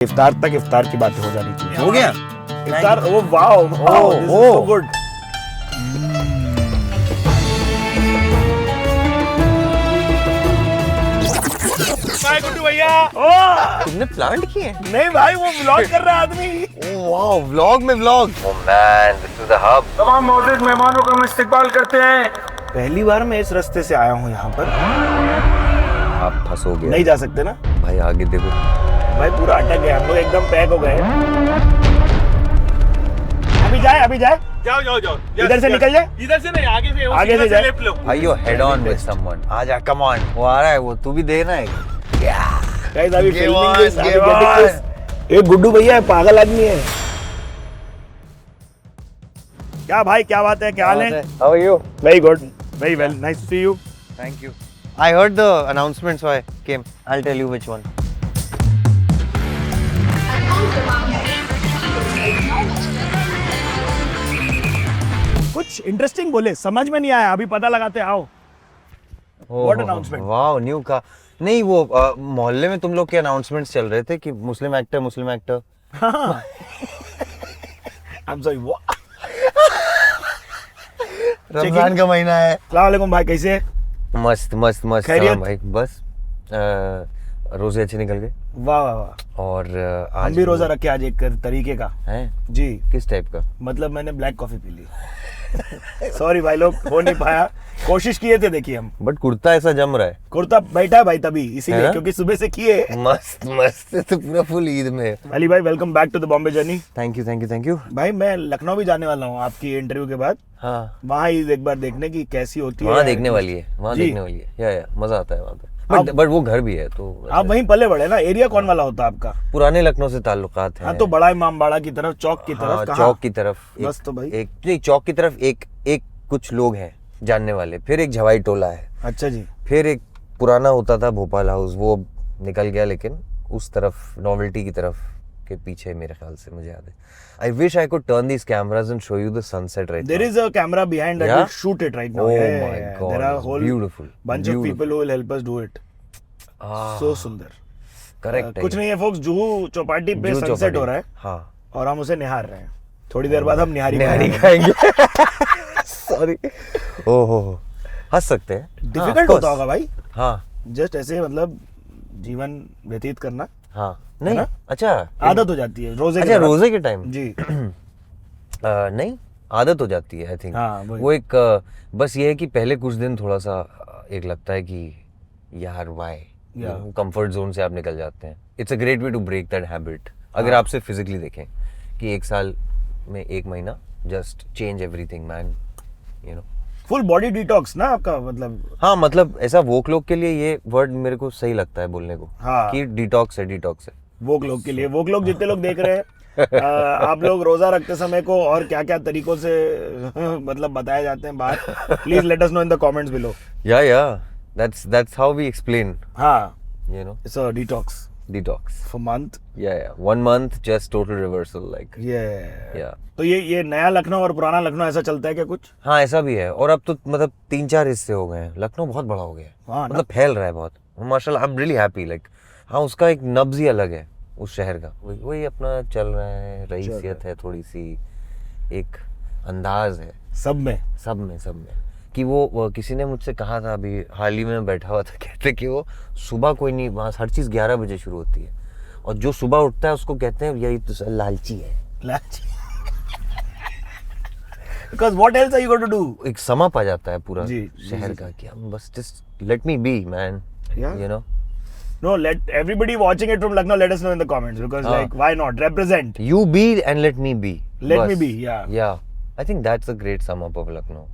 इफ्तार तक इफ्तार की बातें हो जानी चाहिए। हो गया इफ्तार। Oh wow, this is so good. भाई गुड्डू भैया, ओ तुमने प्लांट किए? नहीं भाई, वो व्लॉग कर रहा है आदमी। ओह वाओ, व्लॉग में vlog. Oh man, this is the hub. तमाम मौजूद मेहमानों का हम इस्तकबाल करते हैं। पहली बार मैं इस रास्ते से आया हूँ यहाँ पर। आप फंसोगे। नहीं जा सकते ना भाई, आगे देखो भाई, पूरा अटक गया, हम लोग एकदम पैक हो गए। अभी जाए जाओ इधर से निकल जाए। इधर से नहीं, आगे से जाए। लेफ्ट लो। भाई, you head on with someone. आजा, कम ऑन। वो आ रहा है, वो तू भी देना है। Guys, अभी Give filming on, this, अभी give getting on. this। ये गुड्डू भैया है, पागल आदमी है। क्या भाई, क्या बात है, क्या हाल है? How are you? Very good, very well, nice to see you। Thank you. I heard the announcement, so I came. I'll tell you which one. कुछ इंटरेस्टिंग बोले, समझ में नहीं आया, अभी पता लगाते आओ। What announcement? वाओ, न्यू का नहीं, वो मोहल्ले में तुम लोग के अनाउंसमेंट्स चल रहे थे कि मुस्लिम एक्टर। हाँ। I'm sorry, what? रमजान का महीना है। अस्सलाम वालेकुम भाई, कैसे है? मस्त मस्त मस्त। खैरियत? भाई बस रोजे अच्छे निकल गए। वाह वाह वाह। और हम आज भी रोजा रखे आज एक तरीके का। है। जी, किस टाइप का? मतलब मैंने ब्लैक कॉफी पी ली। सॉरी भाई लोग, हो नहीं पाया, कोशिश किए थे, देखिए हम। बट कुर्ता ऐसा जम रहा है। कुर्ता बैठा है भाई तभी, है इसीलिए, ना? क्योंकि सुबह से किए। मस्त मस्त, तो पूरा फुल ईद में। अली भाई, welcome back to the Bombay journey. Thank you. भाई मैं लखनऊ भी जाने वाला हूँ आपकी इंटरव्यू के बाद। हाँ, वहाँ ईद एक बार देखने की कैसी होती है। वहाँ देखने वाली है, जी। या मजा आता है वहाँ पे। बट वो घर भी है, तो आप वहीं पले बड़े ना। एरिया कौन वाला होता है आपका? पुराने लखनऊ से ताल्लुकात है। हाँ, तो बड़ा इमाम बाड़ा की तरफ, चौक की तरफ। हाँ, कहाँ? चौक की तरफ बस तो भाई। एक नहीं, चौक की तरफ एक कुछ लोग हैं जानने वाले। फिर एक झवाई टोला है। अच्छा जी। फिर एक पुराना होता था भोपाल हाउस, वो निकल गया, लेकिन उस तरफ नोवेल्टी की तरफ के पीछे मेरे ख्याल से मुझे याद है। I wish I could turn these cameras and show you the sunset right There is a camera behind that Yeah? will shoot it right now. Oh Yeah, my yeah. God, There are whole beautiful, bunch of beautiful. people who will help us do it. So सुंदर। Correct कुछ नहीं है focus, Juhu Chowpatty पे sunset हो रहा है। हाँ, और हम उसे निहार रहे हैं। थोड़ी देर बाद हम निहारी खाएंगे। सॉरी। ओहो, हंस सकते हैं। डिफिकल्ट होता होगा भाई, हाँ जस्ट ऐसे मतलब जीवन व्यतीत करना। हाँ, नहीं ना? अच्छा, आदत हो जाती है रोजे अच्छा के बाद। रोजे के टाइम जी। नहीं, आदत हो जाती है आई थिंक। हाँ, वही। वो एक बस ये है कि पहले कुछ दिन थोड़ा सा एक लगता है कि यार वाई, कंफर्ट जोन से आप निकल जाते हैं। It's a great way to break that habit. अगर आप सिर्फ फिजिकली देखें कि एक साल में एक महीना just change everything man, you know. Full body detox ना आपका, मतलब। हाँ, मतलब ऐसा वोक लोग के लिए ये वर्ड मेरे को सही लगता है बोलने को। हाँ। कि डिटॉक्स है। वोक लोग के लिए, वोक लोग जितने लोग देख रहे हैं, आप लोग रोजा रखते समय को और क्या क्या तरीकों से मतलब बताए जाते हैं बाहर, please let us know in the comments below. या that's how we explain, हाँ, you know, it's a detox detox. For month. Yeah, 1 month just total reversal like. ये Yeah. तो ये नया लखनऊ और पुराना लखनऊ ऐसा चलता है क्या कुछ? हाँ, ऐसा भी है। और अब तो मतलब 3-4 हिस्से हो गए हैं। लखनऊ बहुत बड़ा हो गया है। हाँ ना? मतलब फैल रहा है बहुत माशाल्लाह। I am really happy like. हाँ, उसका एक नब्ज ही अलग है उस शहर का। वही अपना चल रहा है, रईसियत है, थोड़ी सी एक अंदाज है सब में कि वो किसी ने मुझसे कहा था, अभी हाल ही में बैठा हुआ था, कहते कि वो सुबह कोई नहीं, वहाँ हर चीज़ 11 बजे शुरू होती है, और जो सुबह उठता है उसको कहते हैं यही तो लालची है। Because what else are you going to do? एक समप आ जाता है पूरा जी, शहर का कि हम बस just let me be man, Yeah. you know. No, let everybody watching it from Lucknow let us know in the comments, because like why not represent? You be and let me be. Let बस. me be, yeah. Yeah. I think that's a great sum up of Lucknow.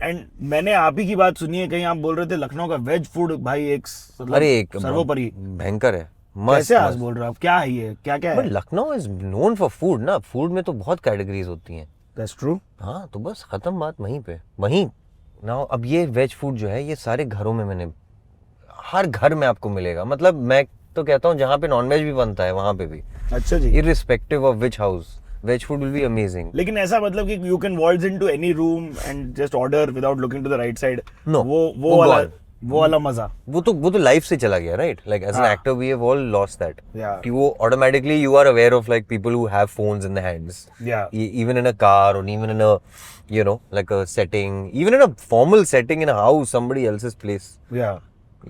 And मैंने आप ही की बात सुनी है, कहीं आप बोल रहे थे लखनऊ का वेज फूड भाई एक मतलब अरे एक सर्वोपरि। भयंकर है। मस्त। कैसे आज बोल रहे हो आप? क्या है ये, क्या क्या बट है? Lucknow is known for food ना। फूड में तो बहुत कैटेगरीज होती हैं। That's true. हाँ, तो बस खत्म बात वहीं पे। वहीं ना अब ये वेज फूड जो है, ये सारे घरों में मैंने, हर घर में आपको मिलेगा। मतलब मैं तो कहता हूँ जहाँ पे नॉनवेज भी बनता है वहाँ पे भी, अच्छा जी। Irrespective of which house, veg food will be amazing. लेकिन ऐसा मतलब कि you can waltz into any room and just order without looking to the right side? No, वो वो वाला gone. वो वाला मजा. वो तो लाइफ से चला गया, राइट? लाइक एज एन हाँ. Actor we have all lost that. Yeah. कि वो automatically you are aware of like people who have phones in the hands. Yeah. Even in a car or even in a, you know, like a setting, even in a formal setting in a house, somebody else's place, Yeah.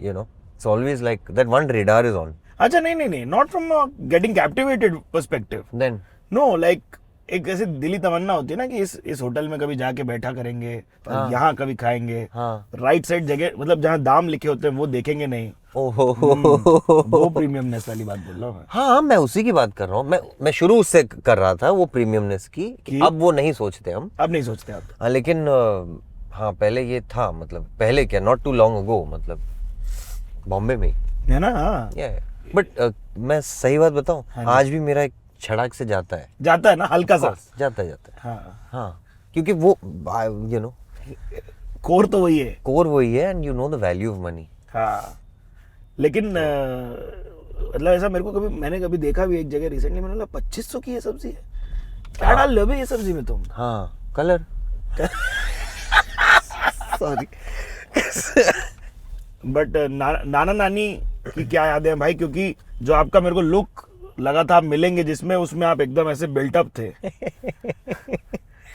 you know, it's always like that one radar is on. अच्छा नहीं, not from a getting captivated perspective. Then No, like एक ऐसे दिली तमन्ना होती है ना कि इस होटल में कभी जाके बैठा करेंगे और हाँ. यहाँ कभी खाएंगे. हाँ. राइट साइड जगह, मतलब जहाँ दाम लिखे होते हैं वो देखेंगे नहीं. ओहो वो प्रीमियमनेस वाली बात बोल रहा हूँ मैं. हाँ, मैं उसी की बात कर रहा हूँ. मैं शुरू उससे कर रहा था वो प्रीमियमनेस की कि अब वो नहीं सोचते हम. अब नहीं सोचते आप. हाँ, लेकिन हाँ पहले ये था, मतलब पहले क्या, नॉट टू लॉन्ग अगो, मतलब बॉम्बे में है ना. हाँ. बट मैं सही बात बताऊँ, हाँ जी. आज भी मेरा एक छड़ाक से जाता है. जाता है ना हल्का सा. जाता है. हाँ. हाँ, क्योंकि वो यू नो कोर तो वही है. कोर वही है and you know the value of money. हाँ. लेकिन मतलब ऐसा मेरे को मैंने कभी देखा भी एक जगह रिसेंटली, मैंने बोला 2500 की ये सब्जी है, क्या डाल लो ये सब्जी में तुम. हाँ, कलर. सॉरी. बट नाना नानी की क्या यादें हैं भाई, क्योंकि जो आपका मेरे को लुक लगा था आप मिलेंगे जिसमें, उसमें आप एकदम ऐसे बिल्टअप थे.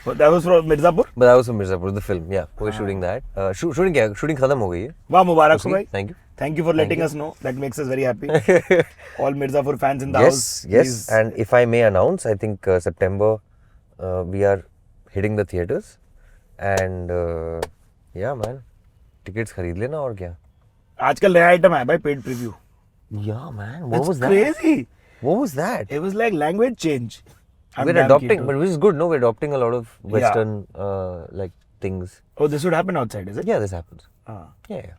That was from Mirzapur. But that was from Mirzapur, the film. Yeah, we're shooting that. Shooting खत्म हो गई है. वाह, मुबारक हो भाई. Thank you. Thank you for letting us know. That makes us very happy. All Mirzapur fans in the Yes, house. yes. please. And if I may announce, I think September we are hitting the theaters. And yeah, man, tickets खरीद लेना और क्या. आजकल नया item है भाई, paid preview. Yeah, man. What It's was that? crazy. What was that? It was like language change. I'm We're damn adopting, keen to- but which is good. No, we're adopting a lot of Western like things. Oh, this would happen outside, is it? Yeah, this happens. हाँ. Yeah.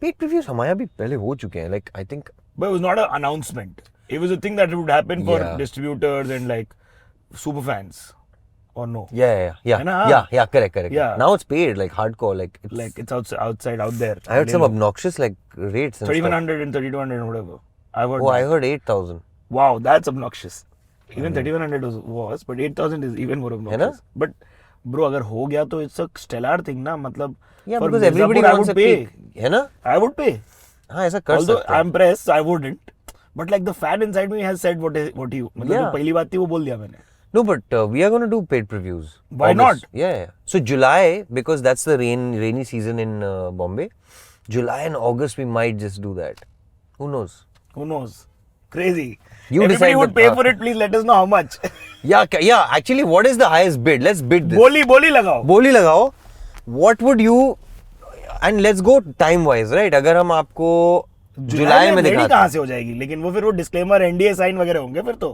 Paid previews हमारे यहाँ भी पहले हो चुके हैं. Like I think. But it was not an announcement. It was a thing that would happen for Yeah. distributors and like super fans. Or no? Yeah. है ना? Correct. Yeah. Now it's paid, like hardcore, like it's. Like it's outside out there. I heard some obnoxious like rates. And 3100 and 3200 and whatever. I heard. stuff. Oh, I that. heard 8,000. Wow, that's obnoxious. Even 3100 was, but 8000 is even more obnoxious. But bro, अगर हो गया तो it's a stellar thing ना, मतलब. Yeah, for because everybody Mirzapur, I wants would a pay. cake. है ना? I would pay. हाँ, ऐसा कर Although सकते हैं. I'm pressed, I wouldn't. But like the fan inside me has said what he. मतलब Yeah. जो पहली बात थी वो बोल दिया मैंने. No, but we are going to do paid previews. Why August. not? Yeah. So July, because that's the rainy season in Bombay. July and August we might just do that. Who knows? Who knows? Crazy. You Everybody decide, would but, pay for it. Please let us know how much. Yeah. Actually, what is the highest bid? Let's bid this. बोली लगाओ. बोली लगाओ. What would you? And let's go time wise, right? अगर हम आपको जुलाई में ready दिखाते कहाँ से हो जाएगी? लेकिन वो फिर वो डिस्क्लेमर NDA साइन वगैरह होंगे फिर तो.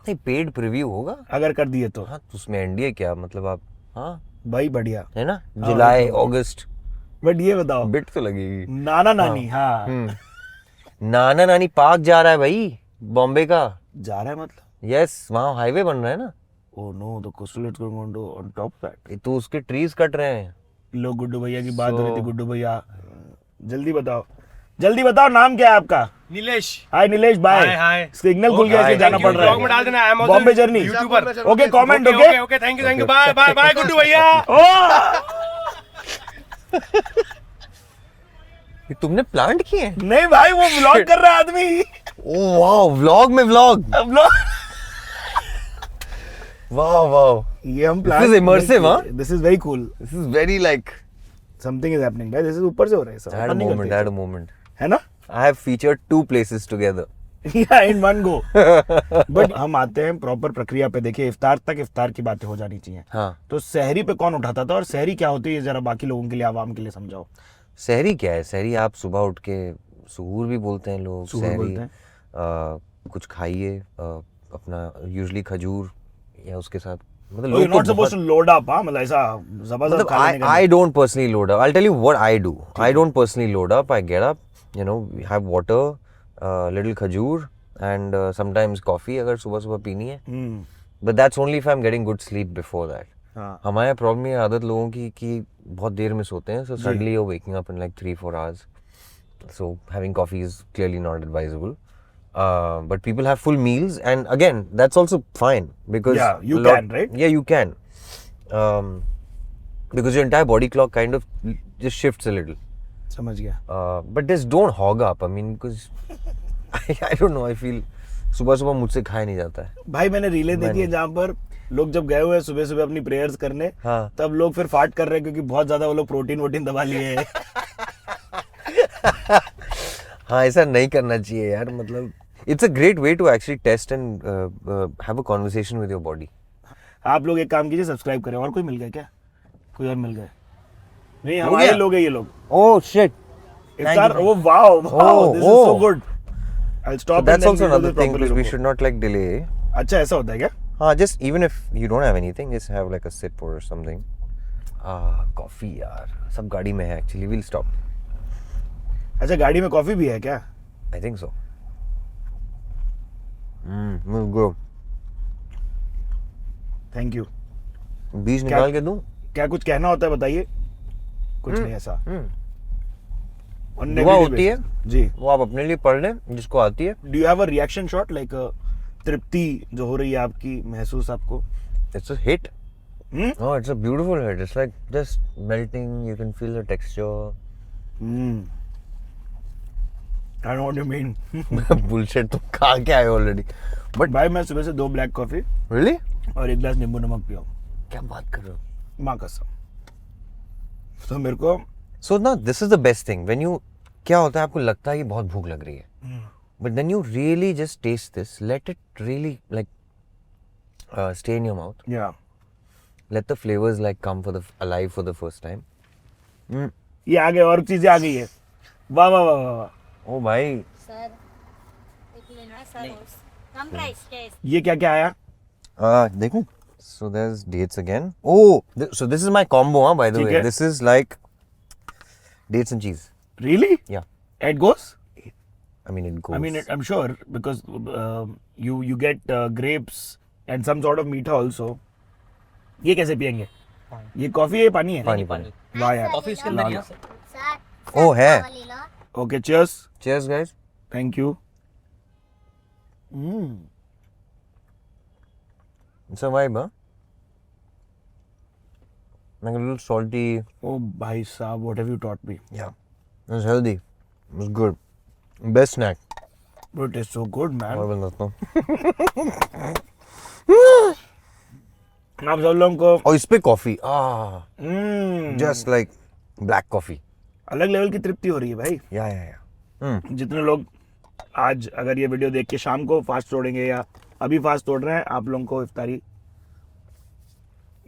नहीं, पेड प्रीव्यू होगा. अगर कर दिए तो. हाँ, तो उसमें एनडीए क्या मतलब आप. हाँ, भाई बढ़िया. है ना? जुलाई अगस्त बट ये बताओ. बिड तो लगेगी. नाना नानी. हाँ. नाना नानी पार्क जा रहा है भाई, बॉम्बे का. जा रहा है मतलब. यस, वहाँ हाईवे बन रहा है ना. Oh no, the coastal is going on top of that. ये तो उसके ट्रीज कट रहे हैं. लोग गुड्डू भैया की बात हो रही थी. गुड्डू भैया जल्दी बताओ नाम क्या है आपका? नीलेश. हाय नीलेश भाई. हाय. सिग्नल खुल गया, इसलिए जाना पड़ रहा ब्लॉग में डाल देना. है. Bombay journey. Youtuber. Okay, comment. Okay okay, thank you. Bye Guddu भैया. ये तुमने प्लांट किए हैं? नहीं भाई, वो व्लॉग कर रहा है आदमी. ओह वाओ, व्लॉग में व्लॉग. वाओ. ये हम This is immersive, huh? This is very cool. This is very like. Something is happening guys. This is ऊपर से हो रहा है सब. I had a moment. है ना? I have featured 2 places together. Yeah, in one go. But हम आते हैं प्रॉपर प्रक्रिया पे. देखिए, इफ्तार की बातें हो जानी चाहिए. हाँ. तो सहरी पे कौन उठाता था और सहरी क्या होती है, जरा बाकी लोगों के लिए, आवाम के लिए समझाओ. सहरी क्या है? सहरी आप सुबह उठ के, सुहूर भी बोलते हैं लोग. सुहूर बोलते हैं. कुछ खाइए, अपना यूजुअली खजूर या उसके साथ, मतलब You're not supposed to load up, हाँ, मतलब ऐसा जबरदस्त खा लेने का. I don't personally load up. I'll tell you what I do. I don't personally load up. I get up, have water, little khajur and sometimes coffee अगर सुबह पीनी है. But that's only if I'm getting good sleep before that. हाँ. हमारे problem ये आदत लोगों की कि बहुत देर में सोते हैं. So suddenly you're waking up in like 3-4 hours. So having coffee is clearly not advisable. But people have full meals, and again, that's also fine because you can, right? Yeah, you can, because your entire body clock kind of just shifts a little. समझ गया. But just don't hog up. I mean, because I don't know. I feel सुबह मुझसे खाया नहीं जाता है. भाई मैंने रीलें देखी है जहाँ पर लोग जब गए हुए हैं सुबह सुबह अपनी प्रेयर्स करने, हाँ. तब लोग फिर फाट कर रहे हैं क्योंकि बहुत ज्यादा वो लोग प्रोटीन वोटीन दबा लिए हैं. हाँ, ऐसा नहीं करना चाहिए यार. मतलब it's a great way to actually test and have a conversation with your body. आप लोग एक काम कीजिए, सब्सक्राइब करें. और कोई मिल गया क्या? कोई और मिल गए? नहीं, हो हमारे गया? लोग हैं ये लोग. Oh shit! Iftikhar. Oh wow, wow, this is so good. I'll stop. So that's and then also we'll do another this thing properly, because we रुको. should not like delay. अच्छा ऐसा होता है क्या? हाँ, just even if you don't have anything, just have like a sip or something. Coffee यार. सब गाड़ी में है actually. We'll stop. अच्छा गाड़ी में कॉफी भी है क्या? I think so. We'll go. Thank you. बीज निकाल के दूं? क्या कुछ कहना होता है बताइए. कुछ नहीं ऐसा. On दुआ negative होती है basis. जी. वो आप अपने लिए पढ़ लें जिसको आती है. Do you have a reaction shot like तृप्ति जो हो रही है आपकी महसूस आपको? It's a hit. Hmm? Oh, it's a beautiful hit. It's like just melting. You can feel the texture. I know what you mean. Bullshit. तुम खा के आए already. But भाई मैं सुबह से 2 ब्लैक कॉफी really? और 1 गिलास नींबू नमक पिया हूँ. क्या बात कर रहे हो? माँ कसम. तो मेरे को So now this is the best thing. When you क्या होता है आपको लगता है कि बहुत भूख लग रही है. But then you really just taste this. Let it really like stay in your mouth. या Let the flavors like come alive for the first time. ये आ गए और चीजें आ गई है. वाह वाह वाह वाह वाह. Oh भाई. Sir, एक मिनट सर. कम प्राइस टेस्ट. ये क्या क्या आया? देखो. So there's dates again. Oh, so this is my combo, by the ठीक way. है. This is like dates and cheese. Really? Yeah. It goes? I mean, it goes. I mean, I'm sure because you get grapes and some sort of मीठा also. ये कैसे पियेंगे? ये coffee है पानी है? पानी पानी. वाह यार. कॉफी इसके अंदर ही है. सर. Oh, है. Okay, cheers. Cheers, guys. Thank you. It's a vibe, huh? Like a little salty. Oh भाई साहब, what have you taught me? Yeah. It was healthy. It was good. Best snack. Bro, it is so good, man. और बंदा तो. आप सब लोगों को और इस पे coffee. Just like black coffee. अलग लेवल की तृप्ति हो रही है भाई. Yeah. जितने लोग आज अगर ये वीडियो देख के शाम को फास्ट तोड़ेंगे या अभी फास्ट तोड़ रहे हैं, आप लोगों को इफ्तारी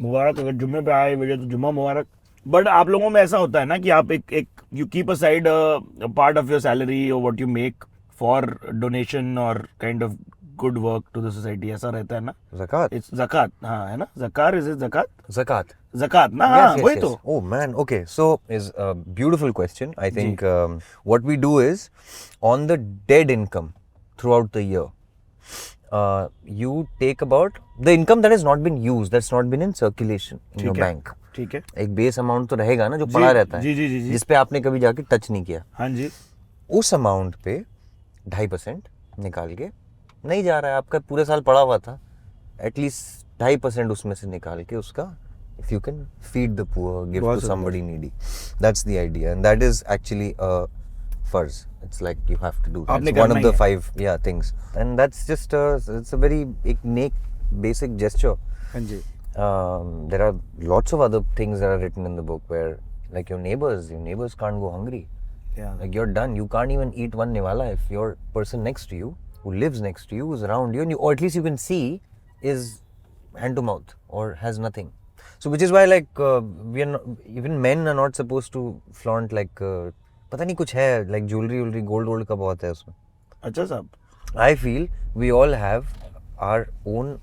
मुबारक. अगर जुम्मे पे आए वीडियो तो जुम्मा मुबारक. बट आप लोगों में ऐसा होता है ना कि आप एक you keep aside part of your salary और what you make for donation और kind of good work to the society. ऐसा रहता है ना? Zakat. इट्स ज़कात. हाँ है ना? ज़कार इज ज़कात. Zakat. ज़कात ना? हाँ वही तो. Oh man, okay. So is a beautiful question. I think what we do is on the dead income throughout the year, you take about the income that has not been used, that's not been in circulation in your ठीक है. bank. ठीक है. एक base amount तो रहेगा ना जो पड़ा रहता है, जी. जिस पे आपने कभी जाके टच नहीं किया. हाँ जी. उस अमाउंट पे 2.5% निकाल के नहीं जा रहा है आपका पूरे साल पड़ा हुआ था, एटलीस्ट 2.5% उसमें से निकाल के उसका if you can feed the poor, give to somebody needy. That's the idea, and that is actually a farz. It's like you have to do that. आपने It's one करना of the ही है. 5 things, and that's just it's a very neat basic gesture. हाँ जी. There are lots of other things that are written in the book where like your neighbors can't go hungry. Yeah. Like you're done. You can't even eat one niwala if your person next to you, who lives next to you, is around you, and or at least you can see, is hand to mouth or has nothing. So which is why like we are not, even men are not supposed to flaunt like पता नहीं कुछ है like jewelry gold का बहुत है उसमें. अच्छा साहब. I feel we all have our own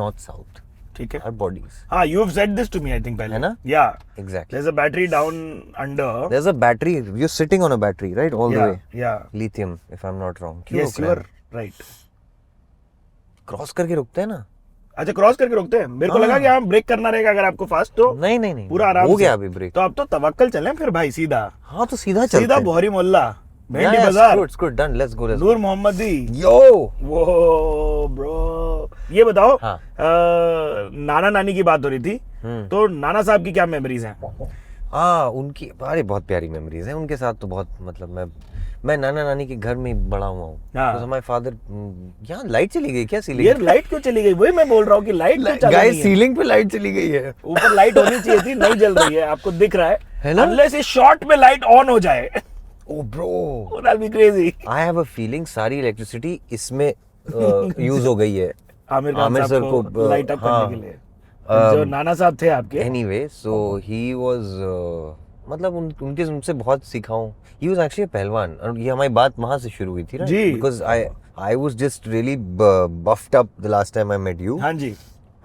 north south. ठीक है. Our bodies. हाँ, you have said this to me I think पहले. है ना? Yeah. Exactly. There's a battery down under. There's a battery. You're sitting on a battery, right? All the way. Yeah. Lithium, if I'm not wrong. क्यों Yes, रुक you रहे are हैं? right. Cross करके रुकते हैं ना. अच्छा क्रॉस करके रोकते हैं. मेरे को लगा कि हम ब्रेक करना रहेगा अगर आपको फास्ट तो. नहीं पूरा आराम हो से. गया अभी ब्रेक. तो अब तो तवक्कल चलें फिर भाई सीधा. हाँ तो सीधा चलते सीधा हैं. बोहरी मोहल्ला, भेंडी Yeah, बाजार, it's good, done. Let's go. Noor Mohammadi. Yo. वो ब्रो. ये बताओ. हाँ. नाना नानी की बात हो रही थी. तो नाना साहब की क्या मेमोरीज हैं? हाँ उनकी अरे बहुत प्यारी मेमोरीज हैं उनके साथ तो बहुत मतलब मैं नाना नानी के घर में ही बड़ा हुआ हूँ हाँ। तो हमारे फादर यहाँ लाइट चली गई क्या सीलिंग यार लाइट क्यों चली गई, वही मैं बोल रहा हूँ कि लाइट क्यों चली गाइस गई है? सीलिंग पे लाइट चली गई है ऊपर लाइट होनी चाहिए थी, नहीं जल रही है, आपको दिख रहा है ना? अनलेस इस शॉट में लाइट ऑन हो जाए oh bro that'll be crazy. I have a feeling सारी इलेक्ट्रिसिटी इसमें यूज हो गई है आमिर खान आमिर साहब सर को को लाइट अप हाँ, करने के लिए जो नाना साहब थे आपके एनीवे सो ही वाज मतलब उनके उनसे बहुत सीखा हूँ ही वाज एक्चुअली पहलवान और ये हमारी बात वहां से शुरू हुई थी ना जी। Because I was just really buffed up the last time I met you हाँ जी,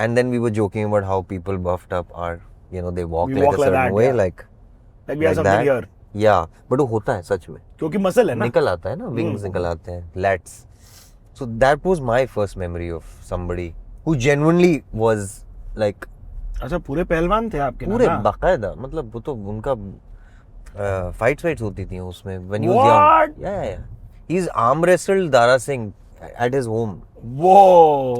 and then we were joking about how people buffed up are you know they walk We like walk a like certain that, way yeah. like like we have something here yeah but वो होता है सच में क्योंकि muscle है ना. निकल आता है ना wings निकल आते हैं lats so that was my first memory of somebody who genuinely was like अच्छा पूरे पहलवान थे आपके पूरे नाना? बाकायदा मतलब वो तो उनका फाइट्स होती थी उसमें when he was What? young yeah he's arm wrestled Dara Singh at his home वो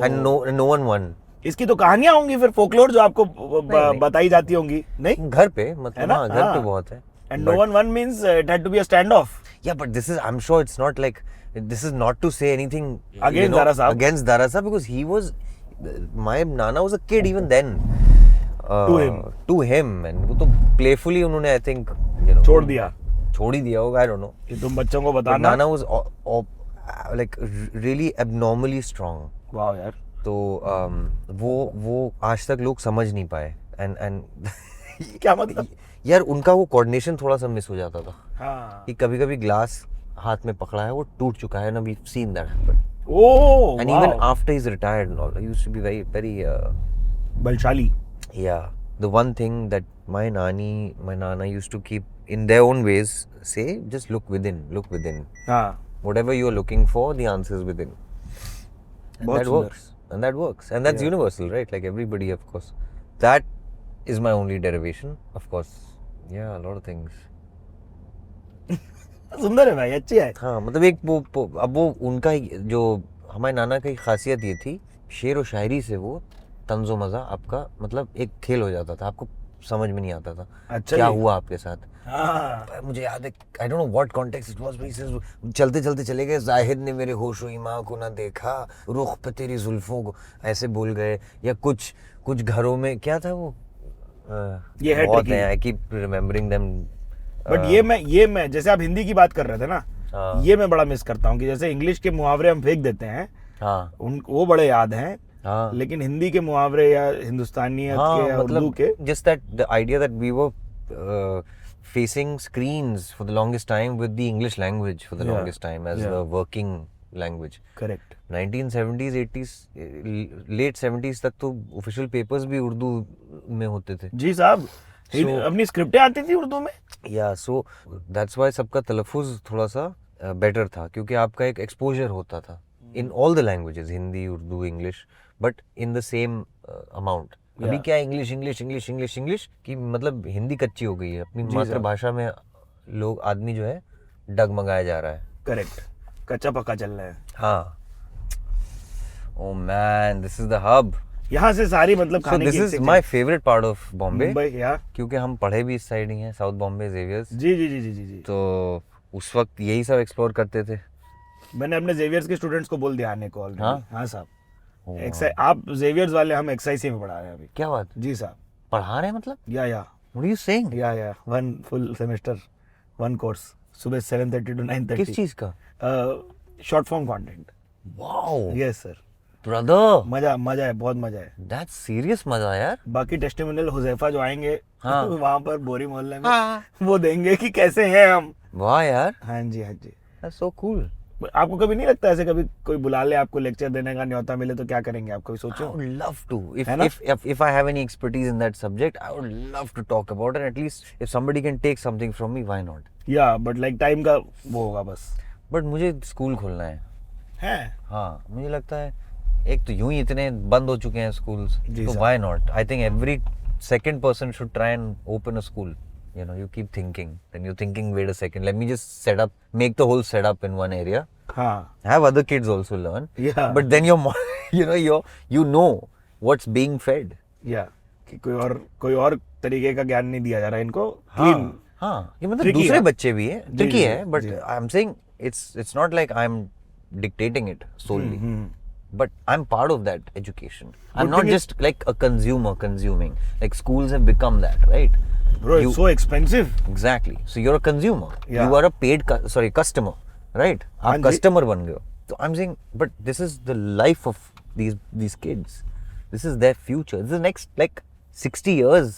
and no one won इसकी तो कहानियां होंगी फिर फोकलोर जो आपको नहीं। बताई जाती होंगी नहीं. घर पे है मतलब ना? हाँ घर पे हाँ। बहुत है And But- no one means it had to be a standoff. Yeah, but this is, I'm sure it's not like, this is not to say anything Against Dara Sahab? Against Dara Sahab because he was, my Nana was a kid even then. To him. To him. And वो तो playfully उन्होंने I think, you know. छोड़ दिया छोड़ ही दिया होगा, I don't know. कि तुम बच्चों को But बताना. Nana was like really abnormally strong. वाह यार. तो वो आज तक लोग समझ नहीं पाए. And क्या मतलब? यार उनका वो कोऑर्डिनेशन थोड़ा सा मिस हो जाता था. हाँ. कि कभी कभी ग्लास हाथ में पकड़ा है वो टूट चुका है ना we seen that happen Oh, and wow. Even after he is retired and all he used to be very very बलशाली. Yeah the one thing that my नाना used to keep in their own ways say just look within हाँ. Whatever you are looking for the answer is within बहुत that सुंदर. works and that works and that's Yeah. universal right like everybody of course that is my only derivation of course yeah a lot of things सुंदर है भाई, अच्छी है. हाँ मतलब एक अब वो उनका जो हमारे नाना की खासियत ये थी शेर और शायरी से वो तंजो मज़ा आपका मतलब एक खेल हो जाता था आपको समझ में नहीं आता था अच्छा क्या जी. हुआ आपके साथ हाँ. मुझे याद है I don't know what context it was चलते चलते चले गए जाहिद ने मेरे होश व ईमान को ना देखा रुख पे तेरी जुल्फों को ऐसे बोल गए या कुछ घरों में क्या था वो ये है बहुत tricky. है I keep remembering them but ये मैं जैसे आप हिंदी की बात कर रहे थे ना, हाँ। ये मैं बड़ा मिस करता हूँ कि जैसे इंग्लिश के मुहावरे हम फेंक देते हैं, हाँ वो बड़े याद हैं, हाँ लेकिन हिंदी के मुहावरे या हिंदुस्तानियत के या उर्दू के just that the idea that we were facing screens for the longest time with the English language for the Yeah. longest time as Yeah. the working language. Correct. 1970s, 80s, late 70s तक तो official papers भी उर्दू में होते थे. जी साहब. So- अपनी स्क्रिप्टें आती थी उर्दू में. या सो दैट्स व्हाई सबका तलफ़ुज़ थोड़ा सा बेटर था क्योंकि आपका एक एक्सपोजर होता था in all the languages Hindi Urdu English but in the same amount. अभी Yeah. क्या इंग्लिश कि मतलब हिंदी कच्ची हो गई है अपनी जी मातृभाषा में लोग आदमी जो है डगमगाया जा रहा है. करेक्ट. कच्चा पक्का चल रहा है. हाँ. Oh man, this is the hub. यहाँ से सारी मतलब So खाने this की is my favorite part of Bombay Mumbai. या क्योंकि हम पढ़े भी इस साइड ही हैं साउथ बॉम्बे जेवियर्स. जी जी जी जी जी जी. तो उस वक्त यही सब एक्सप्लोर करते थे. मैंने अपने जेवियर्स के स्टूडेंट्स को बोल दिया आने को ऑलरेडी. हाँ? हाँ साहब. Oh, आप जेवियर्स वाले, हम एक्साइसी में पढ़ा रहे हैं अभी. क्या बात जी साहब. पढ़ा रहे हैं मतलब या What are you saying? या 1 फुल सेमेस्टर 1 कोर्स सुबह 7:30 to 9:30. किस चीज का? Short form content. Wow, yes sir. brother, मजा है, बहुत मजा है. that's serious मजा यार. बाकी टेस्टिमोनियल हुजैफा जो आएंगे हाँ। वहाँ पर बोरी मोहल्ले में वो देंगे कि कैसे हैं हम. वाह यार, हाँ जी हाँ जी. that's so cool. आपको कभी नहीं लगता ऐसे कभी कोई बुला ले आपको लेक्चर देने का न्योता मिले तो क्या करेंगे आप, कभी I सोचो? would love to. है ना? If I have any expertise in that subject, I would love to talk about it. At least if somebody can take something from me, why not? या बट लाइक टाइम का वो होगा बस. But मुझे school खोलना है. है. हाँ, मुझे लगता है एक तो यूं ही इतने बंद हो चुके हैं schools, जी तो sir. why not? I think every second person should try and open a school. You know, you keep thinking, then you're thinking, wait a second, let me just make the whole setup in one area. हाँ. Have other kids also learn. Yeah. But then you know what's being fed. या कि कोई और तरीके का ज्ञान नहीं दिया जा रहा इनको. हाँ Clean. हाँ, ये मतलब Tricky दूसरे है. बच्चे भी है, ट्रिकी जी, है, बट जी. I am saying it's not like I am dictating it solely, but I'm part of that education. I'm Good not thing is- just like a consumer consuming. Like schools have become that, right? Bro, You- it's so expensive. Exactly. So you're a consumer. Yeah. You are a paid customer, right? हाँ आप जी. customer बन गए हो. So I'm saying, but this is the life of these kids. This is their future. This is the next like 60 years,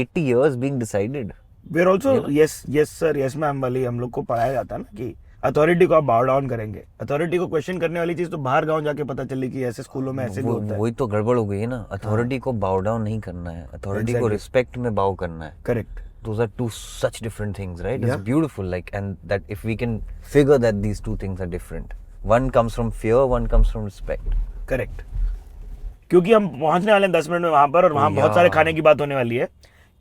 80 years being decided. We're also yes sir, yes ma'am वाली हम लोग को पढ़ाया जाता है ना कि अथॉरिटी को आप बाउ डाउन करेंगे. अथॉरिटी को क्वेश्चन करने वाली चीज तो बाहर गांव जाके पता चली कि ऐसे स्कूलों में ऐसे भी होता है. वही तो गड़बड़ हो गई है ना. अथॉरिटी को बाउ डाउन नहीं करना है. अथॉरिटी को Exactly. रिस्पेक्ट में बाउ करना है. Correct. Those are two such different things, right? Yeah. It's beautiful, like, and that if we can figure that these two things are different, one comes from fear, one comes from respect. Correct. क्योंकि हम पहुंचने वाले हैं 10 minute में वहां पर, और वहां बहुत सारे खाने की बात होने वाली है.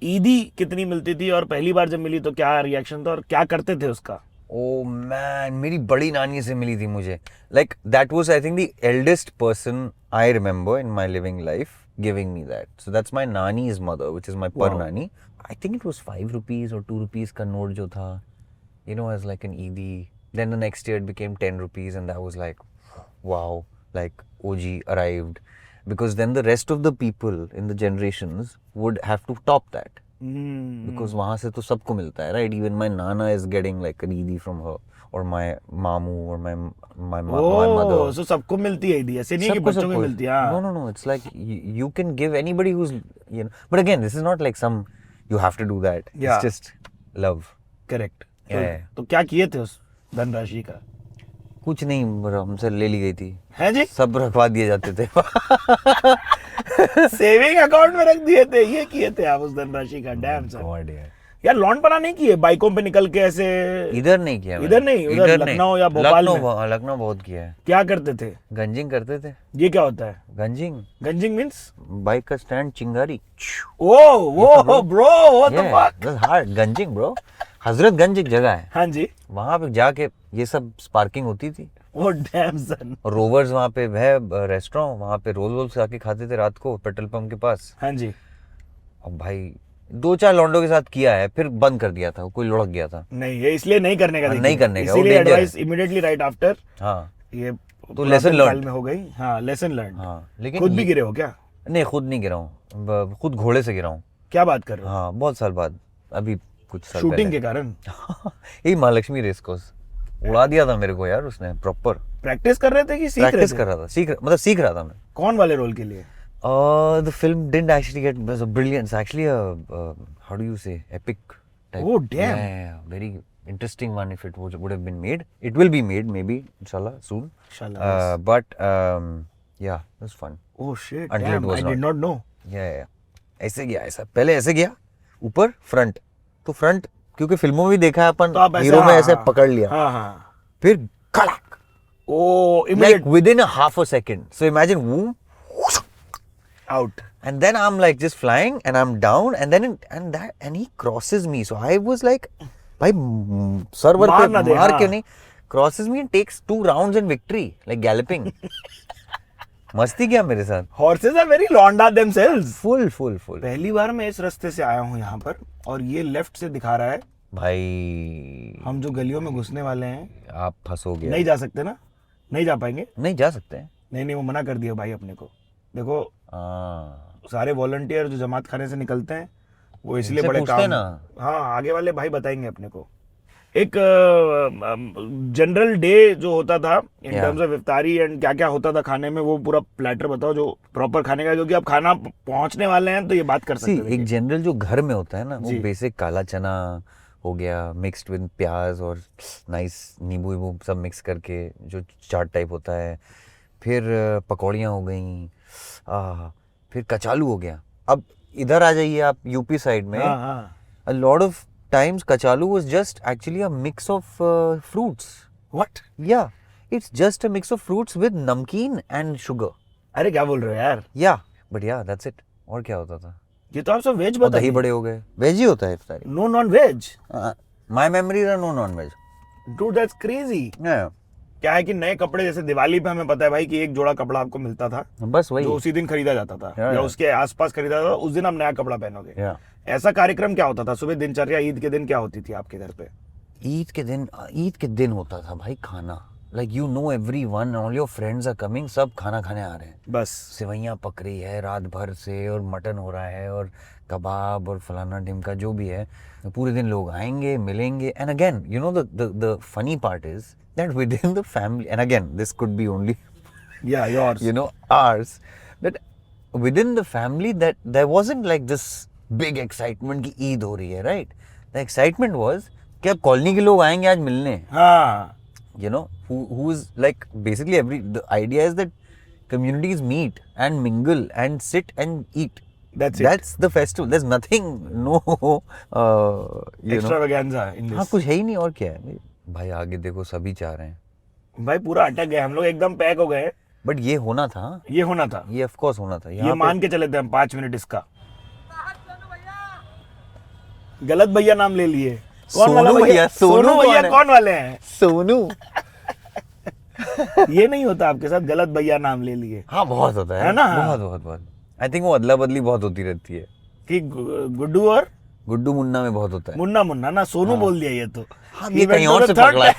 ईदी कितनी मिलती थी और पहली बार जब मिली तो क्या रिएक्शन था और क्या करते थे उसका? Oh man, मेरी बड़ी नानी से मिली थी मुझे. Like that was, I think, the eldest person I remember in my living life giving me that. So that's my nani's mother, which is my par Wow. nani. I think it was 5 rupees or 2 rupees का note जो था, you know, as like an ED. Then the next year it became 10 rupees, and that was like, wow, like OG arrived. Because then the rest of the people in the generations would have to top that. Because वहाँ से तो सबको मिलता है, right? Even my nana is getting like an ED from her, or my mamu, or my mother. ओह, सो सबको मिलती है ईदी. ऐसे नहीं है कि सबको बच्चों को सबको. मिलती है. हाँ. No. It's like you can give anybody who's, you know. But again, this is not like some you have to do that. Yeah. It's just love. Correct. Yeah. तो क्या किए थे उस धनराशि का? कुछ नहीं, हमसे ले ली गई थी. है जी. सब रखवा दिए जाते थे. सेविंग अकाउंट में रख दिए थे. ये किए थे आप उस धनराशि का? Dam sir. God, yeah. यार लॉन्ड पना नहीं किए बाइकों पे निकल के ऐसे? इधर नहीं किया मैंने. इधर नहीं, उधर लखनऊ या भोपाल में? लखनऊ बहुत किया है. क्या करते थे? गंजिंग करते थे. ये क्या होता है गंजिंग गंजिंग मींस? बाइक का स्टैंड चिंगारी. ओ वो bro what the fuck. That's hard. गंजिंग ब्रो. हजरतगंज एक जगह है, हाँ जी. वहां पे जाके ये सब स्पार्किंग होती थी. ओ डैम सन. रोवर्स वहाँ पे है रेस्टोरेंट, वहाँ पे रोल आके खाते थे रात को पेट्रोल पंप के पास. हाँ जी. अब भाई 2-4 लौंडों के साथ किया है, फिर बंद कर दिया था. कोई लुढ़क गया था. नहीं, ये इसलिए नहीं करने का. हाँ, देखिए. नहीं करने का, वो इसीलिए danger एडवाइस है. Immediately right after. हाँ ये तो lesson काल learned. में हो गई. हाँ, लेसन लर्न. हाँ, लेकिन खुद भी गिरे हो क्या? नहीं, खुद नहीं गिरा हूँ. खुद घोड़े से गिरा हूँ. क्या बात कर रहे हो? हाँ, बहुत साल बाद. अभी कुछ साल शूटिंग पहले. के कारण? यही महालक्ष्मी रेस कोर्स उड़ा दिया था मेरे को यार उसने. प्रॉपर प्रैक्टिस कर रहे थे कि सीख रहे प्रैक्टिस थे? कर रहा था. सीख रहा था मैं. कौन वाले रोल के लिए? The film didn't actually get a brilliance. Actually, how do you say, epic type. Oh, damn. Yeah, very interesting one. If it would have been made, it will be made maybe, inshallah, soon. Inshallah, But yeah, it was fun. Oh shit, Until damn, it was I did not know. Yeah. ऐसे गया, ऐसा पहले ऐसे गया ऊपर front. तो front क्योंकि फिल्मों में देखा है अपन, तो आप ऐसे, हीरो में हाँ, ऐसे हाँ, पकड़ लिया. हाँ हाँ. फिर कड़क, Oh, like immediate within a half a second. So imagine, whoom, out. and then I'm like just flying and I'm down, and then and he crosses me. So I was like, भाई server मार पे ना दे, मार हाँ. क्यों नहीं. Crosses me and takes 2 rounds in victory, like galloping. मस्ती क्या मेरे साथ. Horses are very londa themselves. Full. पहली बार मैं इस रास्ते से आया हूँ यहाँ पर, और ये लेफ्ट से दिखा रहा है. भाई हम जो गलियों में घुसने वाले हैं, आप फंसोगे. नहीं जा सकते ना? नहीं जा पाएंगे? नहीं जा सकते हैं. नहीं, वो मना कर दिया भाई अपने को. देखो सारे वॉलंटियर जो जमात खाने से निकलते हैं वो इसलिए इनसे बड़े पूछते काम. हैं ना. हाँ, आगे वाले भाई बताएंगे अपने को. एक जनरल डे जो होता था इन Yeah. टर्म्स ऑफ इफ्तारी एंड क्या क्या होता था खाने में, वो पूरा प्लेटर बताओ जो प्रॉपर खाने का, क्योंकि अब खाना पहुंचने वाले हैं तो ये बात कर सकते See, हैं. एक जनरल जो घर में होता है ना, वो जी. बेसिक काला चना हो गया मिक्स्ड विद प्याज और नाइस नींबू वीबू सब मिक्स करके जो चाट टाइप होता है. फिर पकौड़ियाँ हो गई, फिर कचालू हो गया. अब इधर आ जाइए आप यूपी साइड में. हाँ हाँ. A lot of times kachalu was just actually a mix of fruits. What? Yeah, it's just a mix of fruits with namkeen and sugar. अरे क्या बोल रहे हो यार? Yeah, but yeah, that's it. और क्या होता था? ये तो आप सब वेज और बता. दही बड़े हो गए. वेज ही होता है इफ्तारी. No non veg. My memories are no non-veg. Dude, that's crazy. Yeah. क्या है कि नए कपड़े जैसे दिवाली पे हमें पता है भाई कि एक जोड़ा कपड़ा आपको मिलता था बस वही जो उसी दिन खरीदा जाता था Yeah, या yeah. उसके आसपास खरीदा जाता था, उस दिन आप नया कपड़ा पहनोगे। या ऐसा कार्यक्रम क्या होता था सुबह दिनचर्या ईद के दिन क्या होती थी आपके घर पे? ईद के दिन होता था भाई खाना, like you know everyone, all your friends are coming, सब खाना खाने आ रहे हैं, बस सेवइयाँ पक रही है रात भर से और मटन हो रहा है और कबाब और फलाना ढिमका जो भी है, पूरे दिन लोग आएंगे मिलेंगे। And again you know the funny part is that with in the family, and again this could be only या yours, you know ours, that within the family that there wasn't like this big excitement कि ईद हो रही है, right? The excitement was कि अब colony के लोग आएंगे आज मिलने, हाँ you know, who's like basically the idea is that communities meet and mingle and sit and eat. That's it. That's the festival. There's nothing, no you know, extravaganza in हाँ this. कुछ है ही नहीं। और क्या है भाई, आगे देखो सभी चाह रहे हैं, भाई पूरा अटक गए हम लोग, एकदम पैक हो गए। बट ये होना था, ये होना था, ये ऑफ कोर्स होना था। ये मान के चले थे हम 5 मिनट इसका। गलत भैया नाम ले लिए। कौन सोनू वाला भैया, सोनू सोनू भैया कौन है? कौन वाले हैं? सोनू ये नहीं होता आपके साथ, गलत भैया नाम ले लिए हाँ बहुत होता है है ना? बहुत बहुत बहुत। आई थिंक वो अदला बदली बहुत होती रहती है, कि गुड्डू और गुड्डू मुन्ना में बहुत होता है। मुन्ना मुन्ना ना, सोनू बोल दिया ये तो। हाँ, ये कहीं और से पकड़ा है।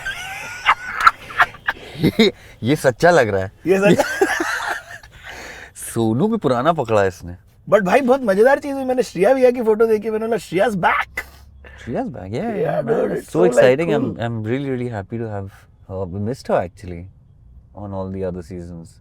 ये सच्चा लग रहा है, ये सच। सोनू भी पुराना पकड़ा है इसने। बट भाई बहुत मजेदार चीज हुई, मैंने श्रेया भैया की फोटो देखी, मैंने बोला श्रेया's back। Shreya's back, yeah, Yeah, yeah, dude, man. it's So so, like, exciting. cool. I'm really happy to have her. We missed her actually on all the other seasons.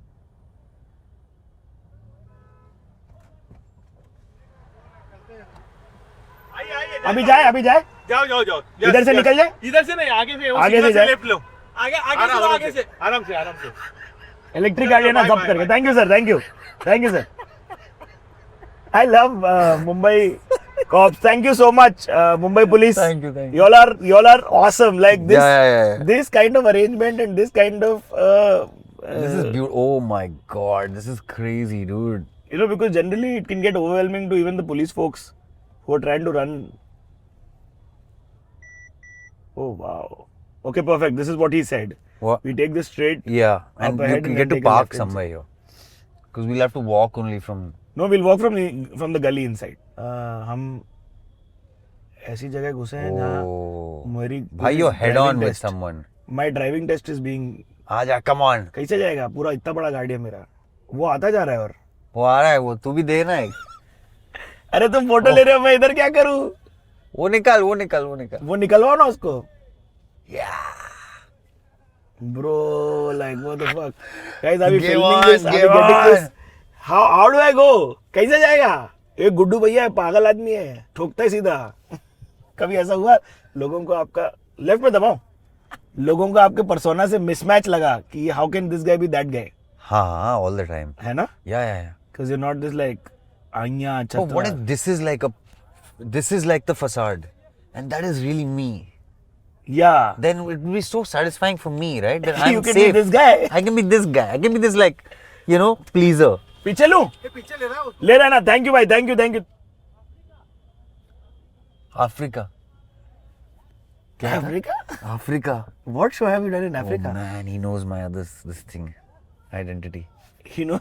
अभी जाए, अभी जाए, जाओ जाओ जाओ, इधर से निकल जाए, इधर से नहीं, आगे से, आगे से जाए। लेफ्ट लो, आगे आगे से लो, आगे से, आराम से आराम से। इलेक्ट्रिक गाड़ी है ना जब्त करके। Thank you sir, thank you sir. I love Mumbai cops, thank you so much, Mumbai police. Thank you. You all are awesome, like this. Yeah. This kind of arrangement and this kind of This is beautiful. Oh my god, this is crazy, dude. you know, because generally it can get overwhelming to even the police folks who are trying to run. Oh wow. Okay, perfect. This is what he said. What? We take this straight. Yeah, and Up ahead you can and get to take a park left somewhere here, because we'll have to walk only from. No, we'll walk from the gully inside. हम ऐसी जगह घुसे हैं जहाँ Oh, मेरी भाई, you're head driving on with test- someone. My driving test is being. आजा, come on. कैसे जाएगा? पूरा इतना बड़ा गाड़ी है मेरा, वो आता जा रहा है। और वो आ रहा है, वो तू भी देना है। अरे तुम फोटो ले रहे हो, मैं इधर क्या करूँ? वो निकाल। वो निकलवाओ ना उसको। Bro, like what the fuck? Guys, are we Give filming on, this? Are we give getting on. this? How do I go? कैसे जाएगा? एक गुड्डू भैया है, पागल आदमी है, ठोकता है सीधा। कभी ऐसा हुआ लोगों को आपका लेफ्ट में दबाओ, लोगों को आपके पर्सोना से मिसमैच लगा कि how can this guy be that guy? हाँ, all the time. है ना? Yeah. Because you're not this like आइया But Chatra. what if this is like the facade, and that is really me? Yeah. Then it will be so satisfying for me, right? That I'm You can safe. be this guy. I can be this guy. I can be this like, you know, pleaser. पीछे लूं? पीछे ले रहा हूँ। ले रहा है ना? थैंक यू भाई, thank you. Africa. Africa? Africa. What show have you done in Oh Africa? man, he knows my this thing, identity. You know?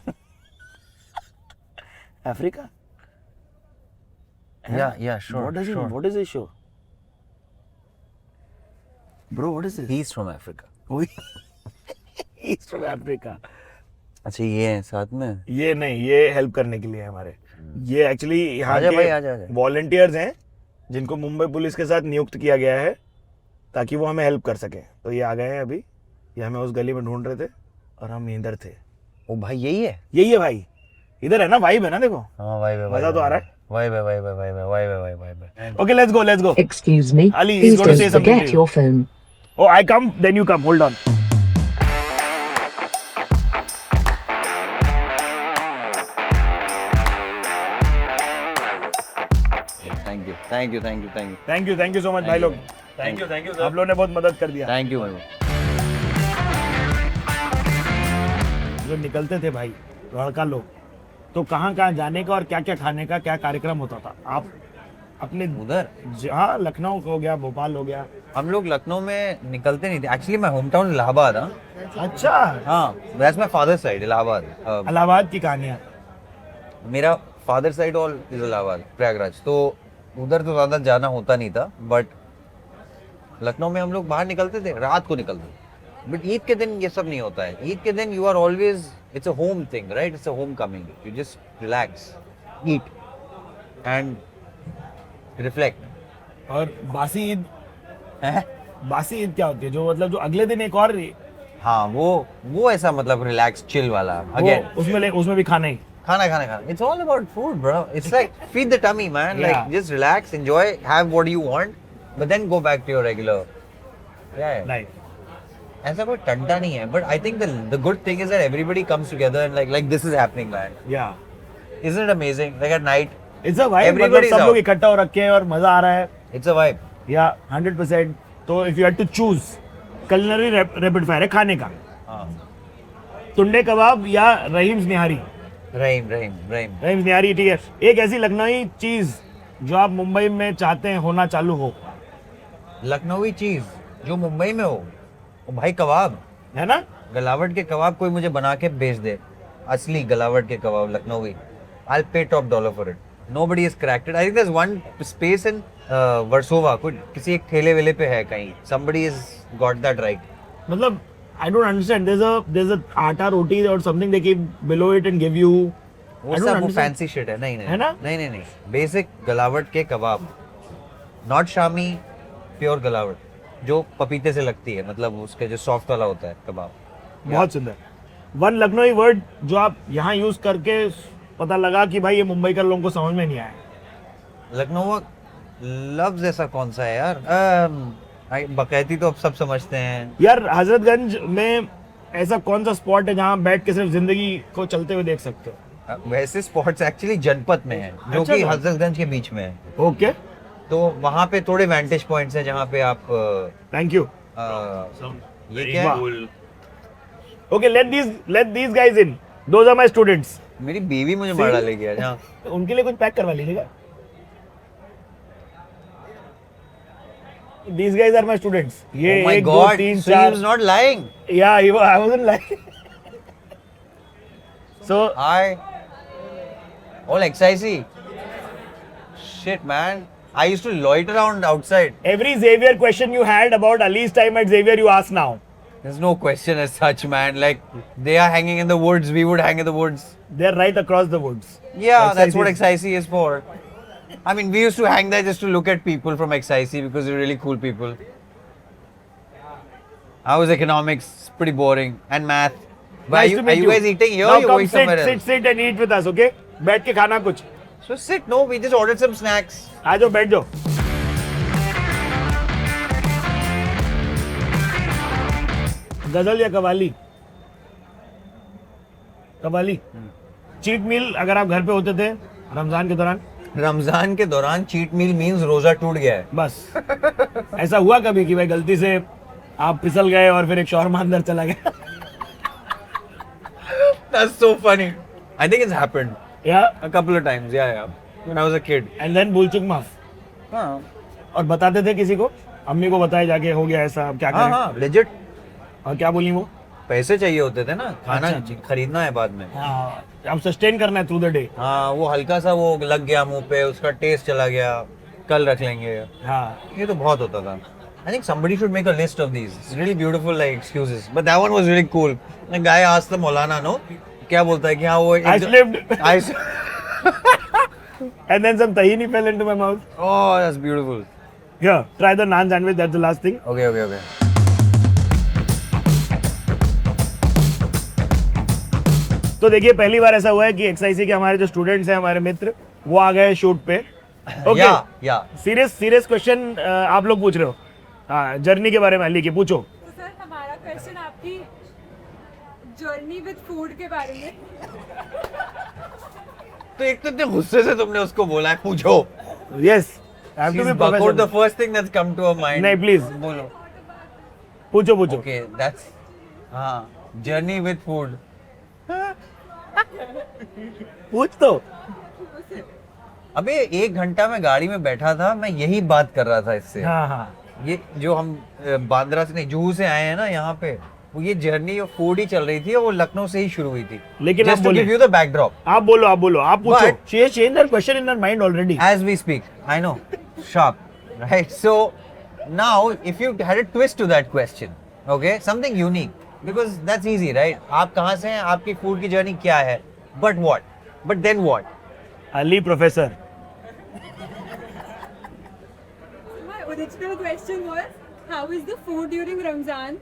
Africa? Yeah, sure. What does sure. What is this show? Bro, what is this? He's from Africa. He's from Africa. अच्छा, ये हैं साथ में? ये नहीं, ये help करने के लिए है हमारे। ये एक्चुअली यहाँ आजा भाई, के आजा। वॉलंटियर्स हैं जिनको मुंबई पुलिस के साथ नियुक्त किया गया है ताकि वो हमें हेल्प कर सके। तो ये आ गए हैं अभी, ये हमें उस गली में ढूंढ रहे थे और हम इधर थे। ओ भाई, यही है? यही है भाई, इधर है ना, वाइब है ना, देखो। हाँ, वाइब है। मजा तो आ रहा है। वाइब है। Okay, let's go. Excuse me, Ali, he's please going to say don't something to forget you. your phone. Oh, I come, then you come. Hold on. Thank you. Thank you so much भाई लोग। Thank you sir. आप लोगों ने बहुत मदद कर दिया। Thank you भाई। जो निकलते थे भाई लड़का लोग, तो कहाँ जाने का और क्या क्या खाने का क्या कार्यक्रम होता था? आप अपने उधर? हाँ, लखनऊ हो गया, भोपाल हो गया, हम लोग लखनऊ में निकलते नहीं थे एक्चुअली मैं होम टाउन इलाहाबाद अच्छा हाँ that's my father side Allahabad Allahabad की कहानियां मेरा father side all is Allahabad Prayagraj तो उधर तो ज़्यादा जाना होता नहीं था बट लखनऊ में हम लोग बाहर निकलते थे रात को निकलते थे बट ईद के दिन ये सब नहीं होता है ईद के दिन you are always it's a home thing right it's a homecoming you just relax eat and reflect और बासी ईद बासी ईद क्या होती है जो मतलब जो अगले दिन एक और हाँ वो ऐसा मतलब रिलैक्स चिल वाला अगेन उसमें भी खाना ही खाना it's all about food bro it's like feed the tummy man Yeah. like just relax enjoy have what you want but then go back to your regular yeah life ऐसा कोई टंटा नहीं है but I think the good thing is that everybody comes together and like this is happening man या isn't it amazing like at night it's a vibe मतलब Everybody is सब लोग out. इकट्ठा हो रखे हैं और मजा आ रहा है it's a vibe या 100%. तो if you had to choose culinary rapid fire है खाने का हाँ टुंडे कबाब या रहीम्स निहारी रहीम रहीम्स निहारी ठीक है. एक ऐसी लखनवी चीज जो आप मुंबई में चाहते हैं होना चालू हो लखनवी चीज जो मुंबई में हो वो भाई कबाब है ना गलावट के कबाब कोई मुझे बना के बेच दे असली गलावट के कबाब Lucknowi I'll pay top dollar for it. Nobody has cracked it. I think there's one space in Versova. कोई किसी एक ठेले वेले पे है कहीं. Somebody has got that right. मतलब I don't understand. There's a आटा रोटी or something they keep below it and give you. वो I don't सब वो understand. fancy shit है नहीं है ना? नहीं बेसिक गलावट के कबाब नॉट शामी प्योर गलावट जो पपीते से लगती है मतलब उसके जो सॉफ्ट वाला होता है कबाब बहुत सुंदर. वन लखनवी वर्ड जो आप यहाँ यूज करके पता लगा कि भाई ये मुंबई के लोगों को समझ में नहीं आया. लखनऊ लफ्ज ऐसा कौन सा है यार बकैती तो अब सब समझते हैं यार हजरतगंज में ऐसा कौन सा स्पॉट है जहाँ बैठ के सिर्फ जिंदगी को चलते हुए देख सकते हो? वैसे स्पॉट्स एक्चुअली जनपद में है जो अच्छा कि तो। हजरतगंज के बीच में है ओके तो वहाँ पे थोड़े वेंटेज पॉइंट्स हैं जहाँ पे आप थैंक यू. ये क्या है? Okay let these guys in. Those are my students. मेरी बीवी मुझे मार डालेगी आज हाँ उनके लिए कुछ पैक करवा लीजिएगा. These guys are my students. ये Oh my एक दो God, तीन so he चार. was not lying. Yeah, I wasn't lying. So I all XIC. Shit, man. I used to loiter around outside. every Xavier question you had about Ali's time at Xavier, you ask now. There's no question as such, man. Like they are hanging in the woods, we would hang in the woods. They're right across the woods. Yeah, that's what XIC XIC is for. I mean, we used to hang there just to look at people from XIC because they're really cool people. How was economics? It's pretty boring. And math. But Nice to are meet you guys eating here Now or you're come going somewhere else? sit and eat with us, okay? बैठ के खाना कुछ. So sit, no, we just ordered some snacks. आ जाओ बैठ जाओ. गजल या qawwali? Qawwali. Cheat meal अगर आप घर पे होते थे रमजान के दौरान रमजान के दौरान चीट मील मींस रोजा टूट गया है. बस ऐसा हुआ कभी कि भाई गलती से आप फिसल गए और फिर एक शौरमा अंदर चला गया? That's so funny. I think it's happened या a couple of times. Yeah. When I was a kid. And then भूल चुक माफ. हाँ, और बताते थे किसी को, अम्मी को बताए जाके हो गया ऐसा, अब क्या करें? हाँ, legit. और क्या बोली वो? पैसे चाहिए होते थे ना, खाना अच्छा। खरीदना है बाद में. हाँ, अब सस्टेन करना है थ्रू द डे. हाँ, वो हल्का सा वो लग गया मुंह पे, उसका टेस्ट चला गया, कल रख लेंगे. हाँ. ये तो बहुत होता था. I think somebody should make a list of these. It's really beautiful like excuses. But that one was really cool. The guy asked the Maulana, no, क्या बोलता है कि हाँ वो I slipped I and then some tahini fell into my mouth. Oh, that's beautiful. Here, try the naan sandwich. That's the last thing. Okay. तो देखिए पहली बार ऐसा हुआ है कि एक्सआईसी के हमारे जो स्टूडेंट्स हैं, हमारे मित्र, वो आ गए शूट पे. ओके. Yeah. सीरियस क्वेश्चन आप लोग पूछ रहे हो. हाँ, जर्नी के बारे में लिखिए, पूछो. तो सर हमारा क्वेश्चन आपकी जर्नी विद फूड के बारे में. तो एक तो इतने गुस्से से तुमने उसको बोला है, पूछो. Yes, I have to be The professional. first thing that's come to our mind. नहीं, please. बोलो. पूछो. Okay, that's हाँ, journey with food. पूछ तो. अबे 1 घंटा में गाड़ी में बैठा था, मैं यही बात कर रहा था इससे. हाँ. ये जो हम बांद्रा से नहीं जुहू से आए हैं ना यहाँ पे, वो ये जर्नी ऑफ फूड ही चल रही थी और वो लखनऊ से ही शुरू हुई थी. लेकिन आप जस्ट टू बोले- गिव यू द बैकड्रॉप आप बोलो आप पूछो. But- She has changed her question in her mind already. as we speak. I know, sharp, right? So now, if you had a twist to that question, okay, something unique, because that's easy, right? आप कहाँ से हैं, आपकी food की journey क्या है, but what, but then what? Ali Professor. My original question was, how is the food during Ramzan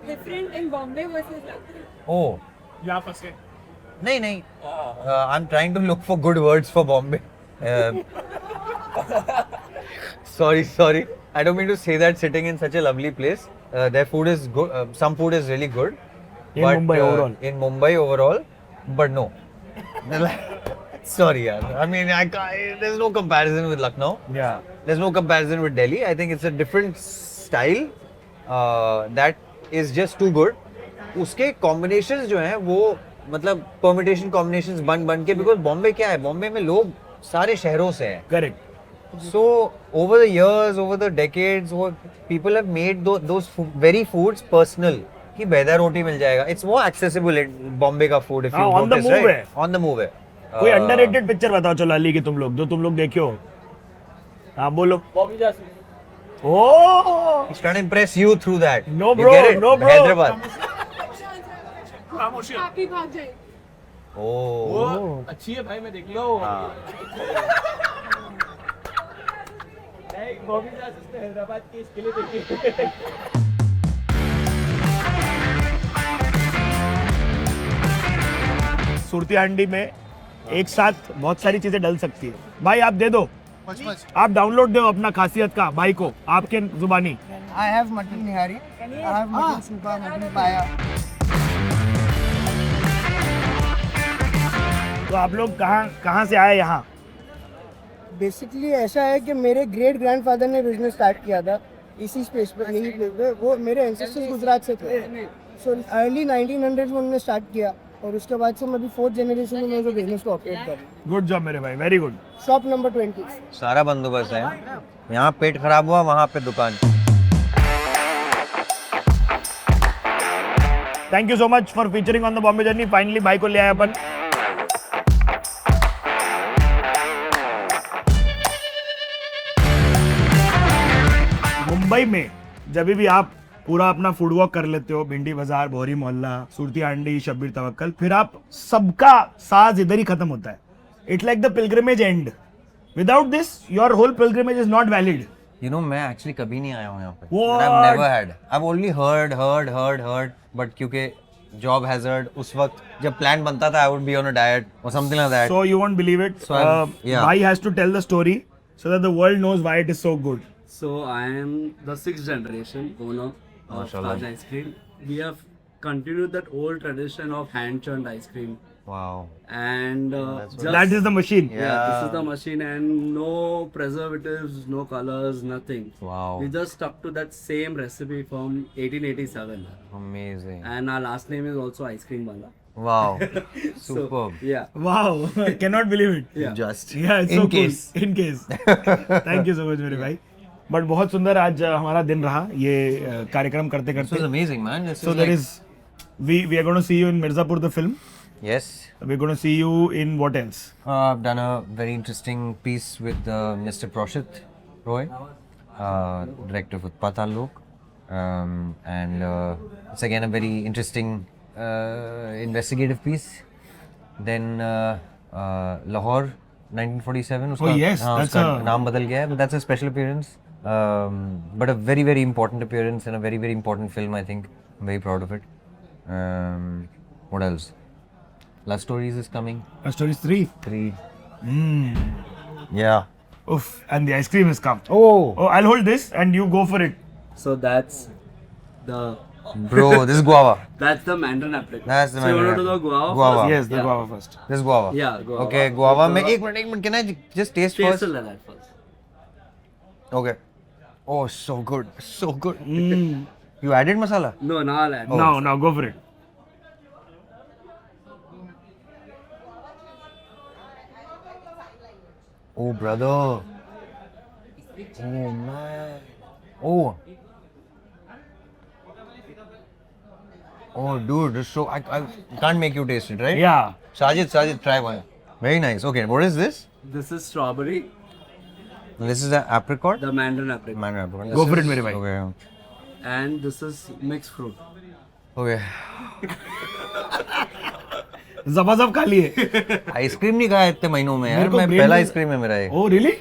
different in Bombay versus Lucknow? Oh, यहाँ फंस गए. नहीं नहीं, I'm trying to look for good words for Bombay. Sorry, I don't mean to say that sitting in such a lovely place. Their food is good, some food is really good. In Mumbai overall. In Mumbai overall, but no. Sorry, yaar. I mean, there's no comparison with Lucknow. Yeah. There's no comparison with Delhi. I think it's a different style that is just too good. उसके combinations जो हैं वो मतलब permutation combinations बन के, because Bombay क्या है, बॉम्बे में लोग सारे शहरों से हैं. Correct. So over the years, over the decades, people have made those very foods personal. कि बेदा रोटी मिल जाएगा. It's more accessible in Bombay का food if you हाँ, on the notice, move right? है. On the move है. कोई underrated picture बताओ चलो अली की तुम लोग जो तुम लोग देखे हो. हाँ बोलो. Bobby Jasoos. Oh. He's trying to impress you through that. No, You bro, get it? no, bro. Hyderabad. खामोशी. Happy भाग जाए. Oh. वो अच्छी है भाई, मैं देख लो. हाँ. नहीं, बॉबी जासूस ने हैदराबाद की इसके लिए देखी. सुरती हांडी में एक साथ बहुत सारी चीजें डल सकती है. भाई आप दे दो. आप डाउनलोड दो अपना खासियत का भाई को आपके जुबानी. I have mutton nihari. I have mutton supa, mutton paya. तो आप लोग कहाँ से आए यहाँ. बेसिकली ऐसा है कि मेरे ग्रेट ग्रैंडफादर ने बिजनेस स्टार्ट किया था इसी स्पेस पे, यही प्लेस पे. वो मेरे एंसेस्टर्स गुजरात से थे. सो अर्ली 1900s में उन्होंने स्टार्ट किया और उसके बाद से मैं अभी 4th जनरेशन में जो बिजनेस को ऑपरेट कर रहा हूँ. गुड जॉब मेरे भाई, वेरी गुड. Shop number 20. सारा बंदोबस्त है. यहाँ पेट खराब हुआ, वहाँ पे दुकान. Thank you so much for featuring on the Bombay journey. Finally भाई को ले आए अपन. मुंबई में जब भी आप पूरा अपना फूड वॉक कर लेते हो, भिंडी बाजार, बोहरी मोहल्ला, सुरती हांडी, शब्बीर तवक्कल, फिर आप सबका साज इधर ही खत्म होता है. It's like the pilgrimage end. Without this your whole pilgrimage is not valid. You know, मैं एक्चुअली कभी नहीं आया हूँ यहाँ पे. What? I've never had. I've only heard. But क्योंकि जॉब हैजर्ड उस वक्त जब प्लान बनता था, I would be on a diet or something like that. So you won't believe it. So yeah. Bhai has to tell the story so that the world knows why it is so good. So I am the 6th generation owner of Mashallah. Taj Ice Cream. We have continued that old tradition of hand churned ice cream, Wow. and just, That is the machine. yeah, this is the machine, and no preservatives, no colors, nothing. Wow. We just stuck to that same recipe from 1887, Amazing. and our last name is also Ice Cream Wala. Wow. So, Superb. yeah. Wow. Cannot believe it. Yeah. Just. Yeah, it's In so case. cool. In case. Thank you so much मेरे भाई. But बहुत सुंदर आज हमारा दिन रहा ये कार्यक्रम करते This was करते. amazing, man. This So is there like... is we are going to see you in Mirzapur the film. Yes. We're going to see you in what else? I've done a very interesting piece with Mr. Proshit Roy, director of Patal Lok, and it's again a very interesting investigative piece. Then Lahore 1947. Oh, yes, हाँ, that's उसका a- नाम बदल गया है, but that's a special appearance. But a very very important appearance and a very very important film. I think I'm very proud of it. What else? Love Stories is coming. Stories 3. 3. Mm. Yeah. Oof, and the ice cream has come. Oh, Oh, I'll hold this and you go for it. So that's the bro, this is guava. That's the Mandarin apple. That's the So you want Mandarin to do the guava? Guava. first? Yes, the Yeah. guava first. This is guava. Yeah, guava. Okay, guava. में एक minute. Can I just taste Taste first? like that first. Okay. Oh, so good. So good. Mm. You added masala? No, now I'll add. Now go for it. Oh, brother. Oh, man. Oh. Oh, dude, this so I can't make you taste it, right? Yeah. Sajid, try one. Very nice. Okay, what is this? This is strawberry, This is an apricot. the mandarin apricot, Man, apricot. Go for it, मेरे भाई. Okay. and this is mixed fruit. Okay. जबरदस्त खा लिए. Ice cream नहीं खाया इतने महीनों में यार. मेरे को मैं brain पहला में- आइसक्रीम है मेरा ये. Oh really?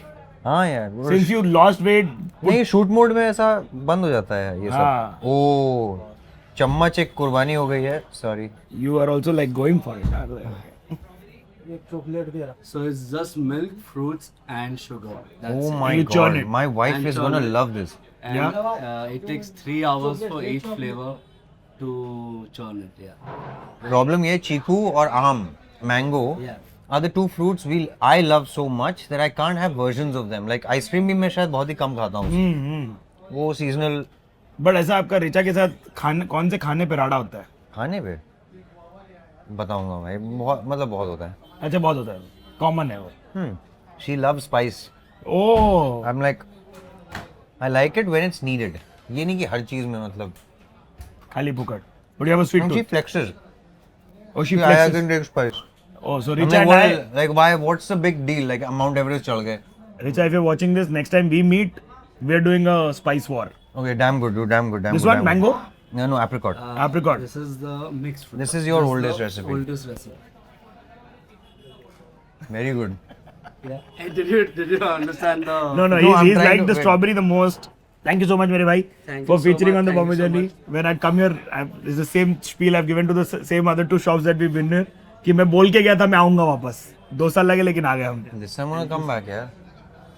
हाँ यार. Since you lost weight. नहीं शूट मोड में ऐसा बंद हो जाता है ये हाँ. सब. ओ चम्मच एक कुर्बानी हो गई है. Sorry. You are also like going for it. So it's just milk, fruits, and sugar. That's Oh it. my You churn god. it. My wife And is churn gonna it. love this. And Yeah. it takes 3 hours for each flavor to churn it. Yeah. Problem ये चीकू और आम mango Yeah. are the two fruits I love so much that I can't have versions of them. Like ice cream भी मैं शायद बहुत ही कम खाता हूँ. वो सीजनल बट ऐसा आपका रिचा के साथ खाने कौन से खाने पे राड़ा होता है? खाने पे बताऊंगा भाई. बहुत मतलब बहुत होता है. अच्छा बहुत होता है. कॉमन है वो. She loves spice. Oh. I'm like I like it when it's needed. ये नहीं कि हर चीज में मतलब. खाली फुकट. But you have a sweet And she tooth. flexes. Oh, she I flexes. can take spice. Oh, so I'm Richa like, and I, like why? What's the big deal? Like Mount Everest चढ़ गए. Richa, if you're watching this, next time we meet, we're doing a spice war. Okay, damn good, dude. Damn good. Damn This good. one, damn mango, Good. No, apricot. apricot. This is the mixed fruit. This is your This oldest the recipe. Oldest recipe. Very good. Yeah. Hey, did you understand the? No, No, he's I'm trying like to the wait. strawberry the most. Thank you so much, मेरे भाई, Thank for you so featuring much, on the thank Bombay you so Journey. much. When I come here, it's the same spiel I've given to the same other two shops that we've been here. कि मैं बोल के गया था मैं आऊँगा वापस. 2 साल लगे लेकिन आ गए हम. This time I'm gonna come back, yeah.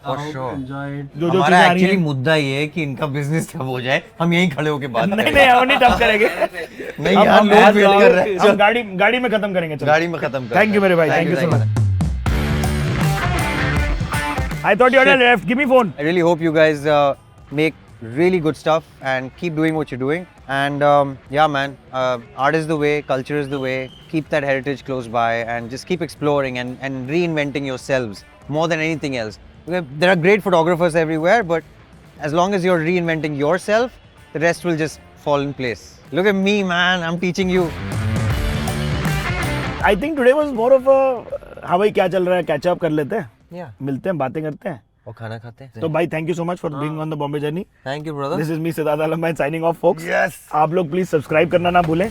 I For hope you sure. enjoyed. जो हमारा चीजें आ रही एक्चुअली हैं. मुद्दा ये है कि इनका बिजनेस ठप हो जाए. हम यहीं खड़े होके बात नहीं करें. नहीं हम नहीं टफ करेंगे. नहीं यार लोग वेट कर रहे हैं. हम गाड़ी में खत्म करेंगे. चलो. गाड़ी में खत्म कर. Thank you मेरे भाई. Thank you so much. I thought you had left. Give me phone. I really hope you guys make really good stuff and keep doing what you're doing. And yeah, man, art is the way, culture is the way. Keep that heritage close by and just keep exploring and reinventing yourselves more than anything else. There are great photographers everywhere, but as long as you're reinventing yourself, the rest will just fall in place. Look at me, man. I'm teaching you. I think today was more of a हाँ भाई क्या चल रहा है, catch up कर लेते हैं, Yeah. मिलते हैं, बातें करते हैं. और खाना खाते हैं. तो भाई thank you so much for being on the Bombay journey. Thank you, brother. This is me Siddharth Alam signing of folks. Yes. आप लोग प्लीज सब्सक्राइब करना ना भूलें.